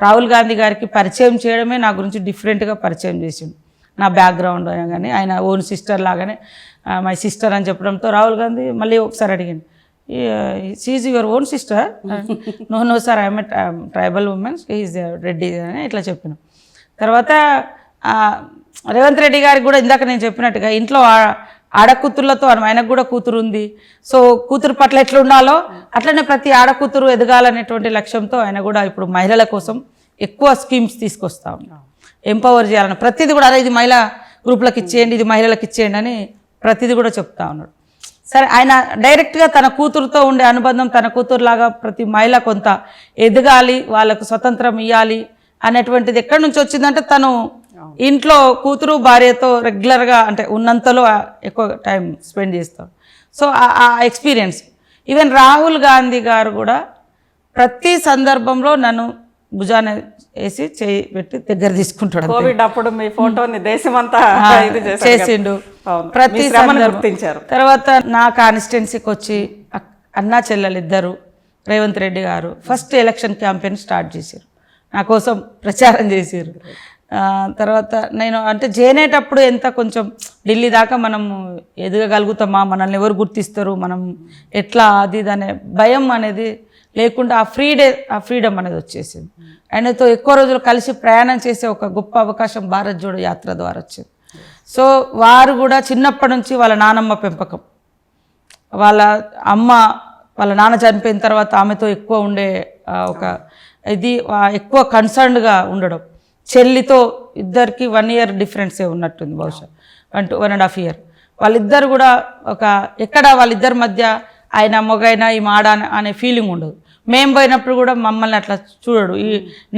రాహుల్ గాంధీ గారికి పరిచయం చేయడమే నా గురించి డిఫరెంట్గా పరిచయం చేసిండు. నా బ్యాక్గ్రౌండ్ అయినా కానీ ఆయన ఓన్ సిస్టర్ లాగానే మై సిస్టర్ అని చెప్పడంతో రాహుల్ గాంధీ మళ్ళీ ఒకసారి అడిగింది, she your own sister? No sir, I'm a tribal woman, is Reddy అని ఇట్లా చెప్పిన తర్వాత రేవంత్ రెడ్డి గారికి కూడా ఇందాక నేను చెప్పినట్టుగా ఇంట్లో ఆడకూతుర్లతో ఆయనకు కూడా కూతురు ఉంది. సో కూతురు పట్ల ఎట్లా ఉండాలో అట్లనే ప్రతి ఆడకూతురు ఎదగాలనేటువంటి లక్ష్యంతో ఆయన కూడా ఇప్పుడు మహిళల కోసం ఎక్కువ స్కీమ్స్ తీసుకొస్తా ఉన్నాం. ఎంపవర్ చేయాలని ప్రతిదీ కూడా, అదే ఇది మహిళా గ్రూపులకు ఇచ్చేయండి, ఇది మహిళలకు ఇచ్చేయండి అని ప్రతిదీ కూడా చెప్తా ఉన్నాడు. సరే, ఆయన డైరెక్ట్గా తన కూతురుతో ఉండే అనుబంధం, తన కూతురులాగా ప్రతి మహిళ కొంత ఎదగాలి, వాళ్ళకు స్వతంత్రం ఇవ్వాలి అనేటువంటిది ఎక్కడి నుంచి వచ్చిందంటే తను ఇంట్లో కూతురు భార్యతో రెగ్యులర్గా అంటే ఉన్నంతలో ఎక్కువ టైం స్పెండ్ చేస్తాం. సో ఆ ఎక్స్పీరియన్స్. ఈవెన్ రాహుల్ గాంధీ గారు కూడా ప్రతి సందర్భంలో నన్ను భుజాన వేసి చేయి పెట్టి దగ్గర తీసుకుంటాడు. కోవిడ్ అప్పుడు మీ ఫోటోని దేశమంతా చేసిండు, ప్రతి గుర్తించారు. తర్వాత నా కాన్స్టిట్యున్సీకి వచ్చి అన్నా చెల్లెలు ఇద్దరు రేవంత్ రెడ్డి గారు ఫస్ట్ ఎలక్షన్ క్యాంపెయిన్ స్టార్ట్ చేశారు, నా కోసం ప్రచారం చేశారు. తర్వాత నేను అంటే చేనేటప్పుడు ఎంత కొంచెం ఢిల్లీ దాకా మనం ఎదగగలుగుతామా, మనల్ని ఎవరు గుర్తిస్తారు, మనం ఎట్లా అది అనే భయం అనేది లేకుండా ఆ ఫ్రీడమ్ అనేది వచ్చేసింది. ఆయనతో ఎక్కువ రోజులు కలిసి ప్రయాణం చేసే ఒక గొప్ప అవకాశం భారత్ జోడో యాత్ర ద్వారా వచ్చింది. సో వారు కూడా చిన్నప్పటి నుంచి వాళ్ళ నానమ్మ పెంపకం, వాళ్ళ అమ్మ వాళ్ళ నాన్న చనిపోయిన తర్వాత ఆమెతో ఎక్కువ ఉండే ఒక ఇది ఎక్కువ కన్సర్న్డ్గా ఉండడం. చెల్లితో ఇద్దరికి 1 ఇయర్ డిఫరెన్సే ఉన్నట్టుంది, బహుశా 1.5 ఇయర్. వాళ్ళిద్దరు కూడా ఒక ఎక్కడ వాళ్ళిద్దరి మధ్య ఆయన మొగైనా ఈ ఆడ అనే ఫీలింగ్ ఉండదు. మేము పోయినప్పుడు కూడా మమ్మల్ని అట్లా చూడడు,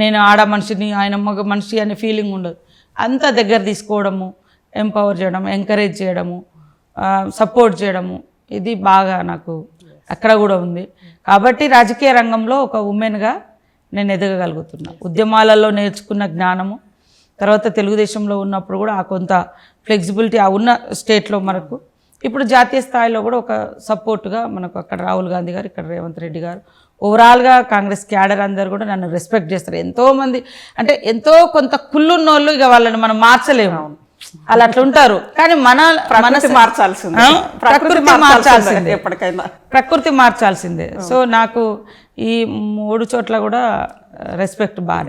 నేను ఆడ మనిషిని ఆయన మగ మనిషి అనే ఫీలింగ్ ఉండదు. అంత దగ్గర తీసుకోవడము, ఎంపవర్ చేయడము, ఎంకరేజ్ చేయడము, సపోర్ట్ చేయడము, ఇది బాగా నాకు అక్కడ కూడా ఉంది. కాబట్టి రాజకీయ రంగంలో ఒక ఉమెన్గా నేను ఎదగగలుగుతున్నా. ఉద్యమాలలో నేర్చుకున్న జ్ఞానము, తర్వాత తెలుగుదేశంలో ఉన్నప్పుడు కూడా ఆ కొంత ఫ్లెక్సిబిలిటీ ఆ ఉన్న స్టేట్లో మనకు ఇప్పుడు జాతీయ స్థాయిలో కూడా ఒక సపోర్ట్గా మనకు అక్కడ రాహుల్ గాంధీ గారు, ఇక్కడ రేవంత్ రెడ్డి గారు, ఓవరాల్గా కాంగ్రెస్ క్యాడర్ అందరు కూడా నన్ను రెస్పెక్ట్ చేస్తారు. ఎంతోమంది అంటే ఎంతో కొంత కుళ్ళున్నోళ్ళు ఇక వాళ్ళని మనం మార్చలేము, అలా అట్లా ఉంటారు. కానీ మన మనసు మార్చాల్సిందే, ప్రకృతి మార్చాల్సిందే. సో నాకు ఈ 3 చోట్ల కూడా రెస్పెక్ట్ బాగా.